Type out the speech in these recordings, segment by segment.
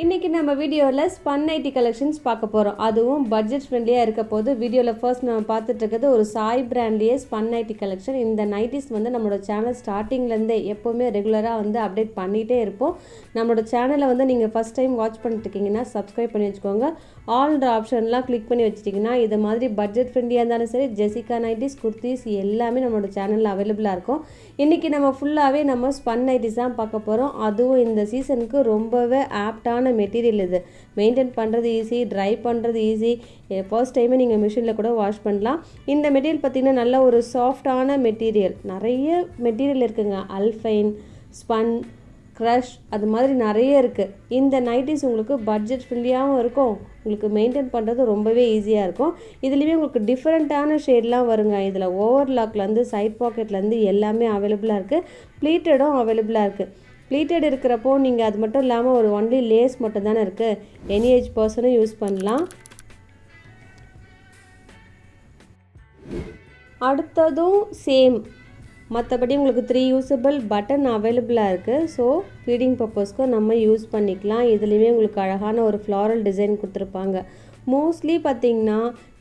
இன்றைக்கி நம்ம வீடியோவில் ஸ்பன் நைட்டி கலெக்ஷன்ஸ் பார்க்க போகிறோம். அதுவும் பட்ஜெட் ஃப்ரெண்ட்லியாக இருக்க போது வீடியோவில் ஃபர்ஸ்ட் நம்ம பார்த்துட்டு இருக்கிறது ஒரு சாய் பிராண்ட்லேயே ஸ்பன் நைட்டி கலெக்ஷன். இந்த நைட்டிஸ் நம்மளோட சேனல் ஸ்டார்டிங்லேருந்தே எப்போவுமே ரெகுலராக அப்டேட் பண்ணிகிட்டே இருப்போம். நம்மளோட சேனலை நீங்கள் ஃபஸ்ட் டைம் வாட்ச் பண்ணிட்டு இருக்கீங்கன்னா சப்ஸ்கிரைப் பண்ணி வச்சுக்கோங்க. ஆல்ன்ற ஆப்ஷன்லாம் கிளிக் பண்ணி வச்சுட்டிங்கன்னா இது மாதிரி பட்ஜெட் ஃப்ரெண்ட்லியாக இருந்தாலும் சரி, ஜெசிகா நைட்டிஸ், குர்த்திஸ் எல்லாமே நம்மளோட சேனலில் அவைலபிளாக இருக்கும். இன்றைக்கி நம்ம ஃபுல்லாகவே நம்ம ஸ்பன் நைட்டிஸ் தான் பார்க்க போகிறோம். அதுவும் இந்த சீசனுக்கு ரொம்பவே ஆப்டான மெட்டீரியல். இது மெயின்டைன் பண்ணுறது ஈஸி, ட்ரை பண்ணுறது ஈஸி. ஃபர்ஸ்ட் டைமே நீங்கள் மிஷினில் கூட வாஷ் பண்ணலாம். இந்த மெட்டீரியல் பார்த்திங்கன்னா நல்ல ஒரு சாஃப்டான மெட்டீரியல். நிறைய மெட்டீரியல் இருக்குங்க. அல்ஃபைன், ஸ்பன், க்ரஷ், அது மாதிரி நிறைய இருக்குது. இந்த நைட்டிஸ் உங்களுக்கு பட்ஜெட் ஃப்ரெண்ட்லியாகவும் இருக்கும், உங்களுக்கு மெயின்டைன் பண்ணுறது ரொம்பவே ஈஸியாக இருக்கும். இதுலேயுமே உங்களுக்கு டிஃப்ரெண்ட்டான ஷேட்லாம் வருங்க. இதில் ஓவர்லாக்லேருந்து சைட் பாக்கெட்லேருந்து எல்லாமே அவைலபிளாக இருக்குது. ப்ளீட்டடும் அவைலபிளாக இருக்குது. ப்ளீட்டட் இருக்கிறப்போ நீங்கள் அது மட்டும் இல்லாமல் ஒரு ஒன்லி லேஸ் மட்டும் தானே இருக்குது. எனி ஏஜ் பர்சனும் யூஸ் பண்ணலாம். அடுத்ததும் சேம், மற்றபடி உங்களுக்கு 3 யூஸபிள் பட்டன் அவைலபிளாக இருக்குது. ஸோ ஃபீடிங் பர்பஸ்க்கும் நம்ம யூஸ் பண்ணிக்கலாம். இதுலேயுமே உங்களுக்கு அழகான ஒரு ஃப்ளாரல் டிசைன் கொடுத்துருப்பாங்க. மோஸ்ட்லி பார்த்திங்கன்னா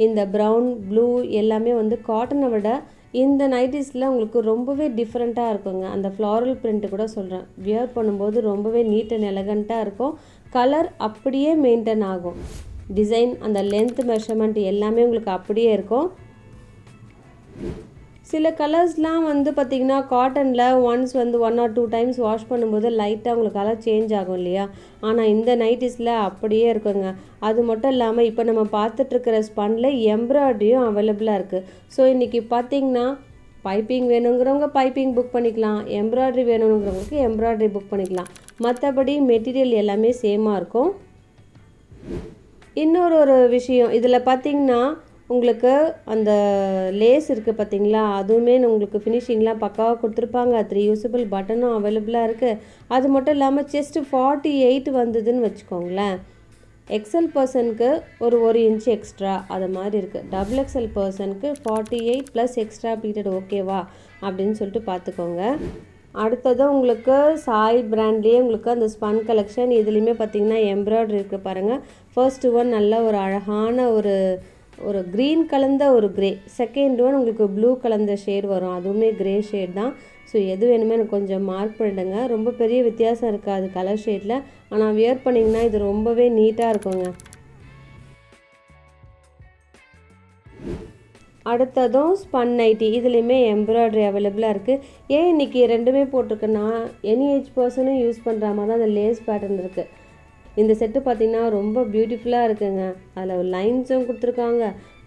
இந்த ப்ரௌன், ப்ளூ எல்லாமே காட்டனை விட இந்த நைட்டிஸில் உங்களுக்கு ரொம்பவே டிஃப்ரெண்ட்டாக இருக்குங்க. அந்த ஃப்ளாரல் பிரிண்ட்டு கூட சொல்கிறேன், வியர் பண்ணும்போது ரொம்பவே நீட் அண்ட் எலகண்ட்டாக இருக்கும். கலர் அப்படியே மெயின்டைன் ஆகும். டிசைன், அந்த லென்த் மெஷர்மெண்ட் எல்லாமே உங்களுக்கு அப்படியே இருக்கும். சில கலர்ஸ்லாம் பார்த்திங்கன்னா காட்டனில் ஒன்ஸ் 1 or 2 டைம்ஸ் வாஷ் பண்ணும்போது லைட்டாக உங்களுக்கு கலர் சேஞ்ச் ஆகும் இல்லையா. ஆனால் இந்த நைட்டிஸில் அப்படியே இருக்குங்க. அது மட்டும் இல்லாமல் இப்போ நம்ம பார்த்துட்ருக்கிற ஸ்பன்னில் எம்ப்ராய்டரியும் அவைலபிளாக இருக்குது. ஸோ இன்றைக்கி பார்த்திங்கன்னா பைப்பிங் வேணுங்கிறவங்க பைப்பிங் புக் பண்ணிக்கலாம், எம்ப்ராய்டரி வேணுங்கிறவங்களுக்கு எம்ப்ராய்டரி புக் பண்ணிக்கலாம். மற்றபடி மெட்டீரியல் எல்லாமே சேமாக இருக்கும். இன்னொரு விஷயம், இதில் பார்த்திங்கன்னா உங்களுக்கு அந்த லேஸ் இருக்குது பார்த்திங்களா, அதுவுமே உங்களுக்கு ஃபினிஷிங்லாம் பக்காவாக கொடுத்துருப்பாங்க. 3 யூஸபிள் பட்டனும் அவைலபிளாக இருக்குது. அது மட்டும் இல்லாமல் செஸ்ட்டு 48 வந்ததுன்னு வச்சுக்கோங்களேன். எக்ஸல் பர்சனுக்கு ஒரு இன்ச்சு எக்ஸ்ட்ரா அது மாதிரி இருக்குது. டபுள் எக்ஸல் பர்சனுக்கு 48 ப்ளஸ் எக்ஸ்ட்ரா ப்ளீட்டட் ஓகேவா அப்படின்னு சொல்லிட்டு பார்த்துக்கோங்க. அடுத்தது உங்களுக்கு சாய் பிராண்ட்லேயே உங்களுக்கு அந்த ஸ்பன் கலெக்ஷன். இதுலேயுமே பார்த்திங்கன்னா எம்ப்ராய்டரி இருக்குது பாருங்கள். ஃபர்ஸ்ட் ஒன் நல்ல ஒரு அழகான ஒரு க்ரீன் கலந்த ஒரு க்ரே, செகண்ட் ஒன் உங்களுக்கு ப்ளூ கலந்த ஷேட் வரும், அதுவுமே க்ரே ஷேட் தான். ஸோ எது வேணுமே எனக்கு கொஞ்சம் மார்க் பண்ணிடுங்க. ரொம்ப பெரிய வித்தியாசம் இருக்காது கலர் ஷேடில், ஆனால் வியர் பண்ணிங்கன்னா இது ரொம்பவே நீட்டாக இருக்குங்க. அடுத்ததும் ஸ்பன் நைட்டி, இதுலேயுமே எம்ப்ராய்டரி அவைலபிளாக இருக்குது. ஏன் இன்றைக்கி ரெண்டுமே போட்டிருக்குன்னா எனி ஏஜ் பர்சனும் யூஸ் பண்ணுற மாதிரி தான் அந்த லேஸ் பேட்டர்ன் இருக்குது. இந்த செட்டு பார்த்திங்கன்னா ரொம்ப பியூட்டிஃபுல்லாக இருக்குங்க. அதில் லைன்ஸும் கொடுத்துருக்காங்க,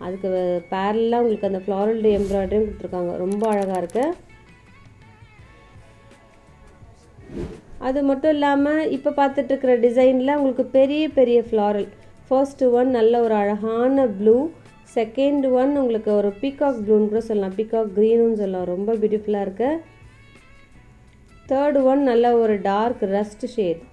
அதுக்கு பேரலாக உங்களுக்கு அந்த ஃப்ளாரல் எம்ப்ராய்டரியும் கொடுத்துருக்காங்க. ரொம்ப அழகாக இருக்குது. அது மட்டும் இல்லாமல் இப்போ பார்த்துட்ருக்கிற டிசைனில் உங்களுக்கு பெரிய பெரிய ஃப்ளாரல். ஃபர்ஸ்ட் ஒன் நல்ல ஒரு அழகான ப்ளூ, செகண்ட் ஒன் உங்களுக்கு ஒரு பீகாக் ப்ளூன்னு கூட சொல்லலாம், பீகாக் க்ரீனுன்னு சொல்லலாம். ரொம்ப பியூட்டிஃபுல்லாக இருக்குது. தேர்ட் ஒன் நல்ல ஒரு டார்க் ரஸ்ட் ஷேட்.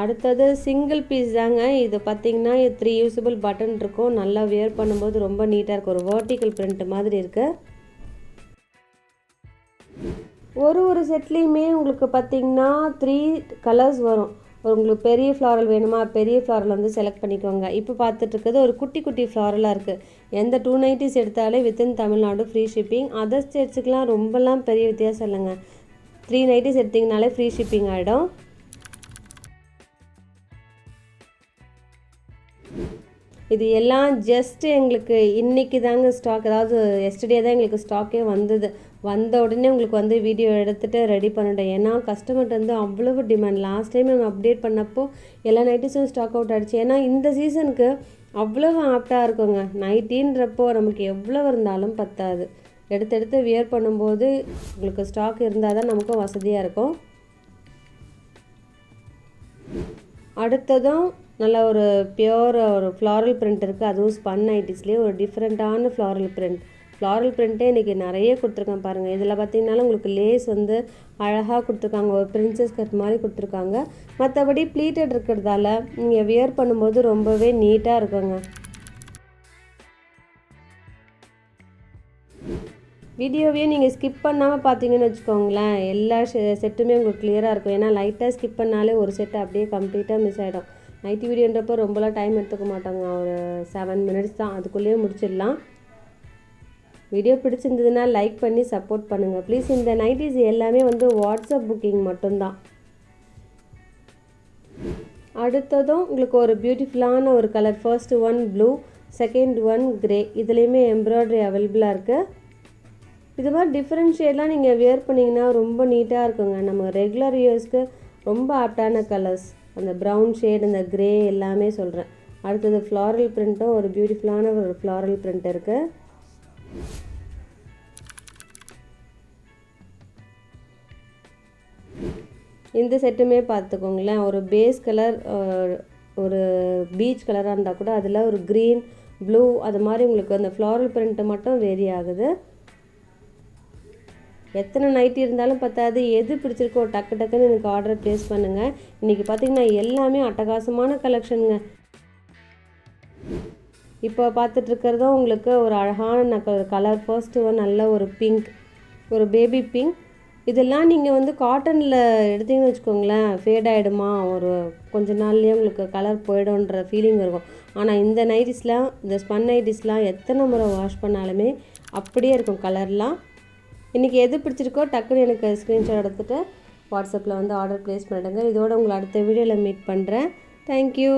அடுத்தது சிங்கிள் பீஸ் தாங்க. இது பார்த்திங்கன்னா 3 யூஸபிள் பட்டன் இருக்கும். நல்லா வியர் பண்ணும்போது ரொம்ப நீட்டாக இருக்கும். ஒரு வெர்டிக்கல் பிரிண்ட் மாதிரி இருக்குது. ஒரு செட்லேயுமே உங்களுக்கு பார்த்திங்கன்னா 3 கலர்ஸ் வரும். உங்களுக்கு பெரிய ஃப்ளாரல் வேணுமா, பெரிய ஃப்ளாரல் செலக்ட் பண்ணிக்கோங்க. இப்போ பார்த்துட்ருக்குது ஒரு குட்டி குட்டி ஃப்ளாரலாக இருக்குது. எந்த 2 நைட்டிஸ் எடுத்தாலே within Tamil Nadu free shipping. Other ஸ்டேட்ஸுக்கெலாம் ரொம்பலாம் பெரிய வித்தியாசம் இல்லைங்க. 3 நைட்டிஸ் எடுத்திங்கனாலே ஃப்ரீ ஷிப்பிங் ஆகிடும். இது எல்லாம் ஜஸ்ட்டு எங்களுக்கு இன்றைக்கி தாங்க ஸ்டாக், அதாவது எஸ்டர்டே தான் எங்களுக்கு ஸ்டாக்கே வந்த உடனே உங்களுக்கு வீடியோ எடுத்துகிட்டு ரெடி பண்ணிட்டேன். ஏன்னா கஸ்டமர்கிட்ட அவ்வளவு டிமாண்ட். லாஸ்ட் டைம் நம்ம அப்டேட் பண்ணப்போ எல்லா நைட்டிஸும் ஸ்டாக் அவுட் ஆகிடுச்சு. ஏன்னா இந்த சீசனுக்கு அவ்வளவு ஆப்டாக இருக்குங்க. நைட்டின்றப்போ நமக்கு எவ்வளோ இருந்தாலும் பத்தாது. எடுத்து வியர் பண்ணும்போது உங்களுக்கு ஸ்டாக் இருந்தால் தான் நமக்கும் வசதியாக இருக்கும். அடுத்ததும் நல்ல ஒரு பியோர் ஒரு ஃப்ளாரல் பிரிண்ட் இருக்குது. அதுவும் ஸ்பன் நைட்டிஸ்லேயே ஒரு டிஃப்ரெண்ட்டான ஃப்ளாரல் பிரிண்ட்டே இன்றைக்கி நிறைய கொடுத்துருக்கேன் பாருங்கள். இதில் பார்த்திங்கனாலும் உங்களுக்கு லேஸ் அழகாக கொடுத்துருக்காங்க, ஒரு பிரின்சஸ் கட் மாதிரி கொடுத்துருக்காங்க. மற்றபடி ப்ளீட்டட் இருக்கிறதால நீங்கள் வியர் பண்ணும்போது ரொம்பவே நீட்டாக இருக்குங்க. வீடியோவையும் நீங்கள் ஸ்கிப் பண்ணாமல் பார்த்தீங்கன்னு வச்சுக்கோங்களேன், எல்லா செட்டுமே உங்களுக்கு கிளியராக இருக்கும். ஏன்னா லைட்டாக ஸ்கிப் பண்ணாலே ஒரு செட்டு அப்படியே கம்ப்ளீட்டாக மிஸ் ஆகிடும். நைட்டி வீடியோன்றப்போ ரொம்பலாம் டைம் எடுத்துக்க மாட்டாங்க, ஒரு 7 மினிட்ஸ் தான், அதுக்குள்ளேயே முடிச்சிடலாம். வீடியோ பிடிச்சிருந்ததுன்னா லைக் பண்ணி சப்போர்ட் பண்ணுங்கள் ப்ளீஸ். இந்த நைட்டிஸ் எல்லாமே வந்து வாட்ஸ்அப் புக்கிங் மட்டும்தான். அடுத்ததும் உங்களுக்கு ஒரு பியூட்டிஃபுல்லான ஒரு colour. First one blue, second one grey. இதுலேயுமே எம்ப்ராய்டரி அவைலபிளாக இருக்குது. இது மாதிரி டிஃப்ரெண்ட் ஷேட்லாம் நீங்கள் வியர் பண்ணிங்கன்னா ரொம்ப நீட்டாக இருக்குங்க. நம்ம ரெகுலர் யூஸ்க்கு ரொம்ப ஆப்டான கலர்ஸ். அந்த ப்ரௌன் ஷேட், அந்த கிரே எல்லாமே சொல்கிறேன். அடுத்தது ஃப்ளாரல் பிரிண்ட்டும் ஒரு பியூட்டிஃபுல்லான ஒரு ஃப்ளாரல் பிரிண்ட் இருக்குது. இந்த செட்டுமே பார்த்துக்கோங்களேன், ஒரு பேஸ் கலர், ஒரு பீச் கலராக இருந்தால் கூட அதில் ஒரு க்ரீன், ப்ளூ, அது மாதிரி உங்களுக்கு அந்த ஃப்ளாரல் பிரிண்ட்டு மட்டும் வேரி ஆகுது. எத்தனை நைட்டி இருந்தாலும் பத்தாது, எது பிடிச்சிருக்கோ டக்கு டக்குன்னு எனக்கு ஆர்டர் ப்ளேஸ் பண்ணுங்கள். இன்றைக்கி பார்த்திங்கன்னா எல்லாமே அட்டகாசமான கலெக்ஷனுங்க. இப்போ பார்த்துட்ருக்கிறதும் உங்களுக்கு ஒரு அழகான கலர். ஃபர்ஸ்ட்டு ஒன் நல்ல ஒரு பிங்க், ஒரு பேபி பிங்க். இதெல்லாம் நீங்கள் வந்து காட்டனில் எடுத்திங்கன்னு வச்சுக்கோங்களேன், ஃபேட் ஆகிடுமா, ஒரு கொஞ்ச நாள்லேயே உங்களுக்கு கலர் போய்டும்ன்ற ஃபீலிங் இருக்கும். ஆனால் இந்த நைட்டிஸ்லாம், இந்த ஸ்பன் நைட்டிஸ்லாம் எத்தனை முறை வாஷ் பண்ணாலுமே அப்படியே இருக்கும் கலர்லாம். இன்றைக்கி எது பிடிச்சிருக்கோ டக்குன்னு எனக்கு ஸ்க்ரீன்ஷாட் எடுத்துகிட்டு வாட்ஸ்அப்பில் வந்து ஆர்டர் ப்ளேஸ் பண்ணிடுங்க. இதோட உங்களை அடுத்த வீடியோவில் மீட் பண்ணுறேன். தேங்க்யூ.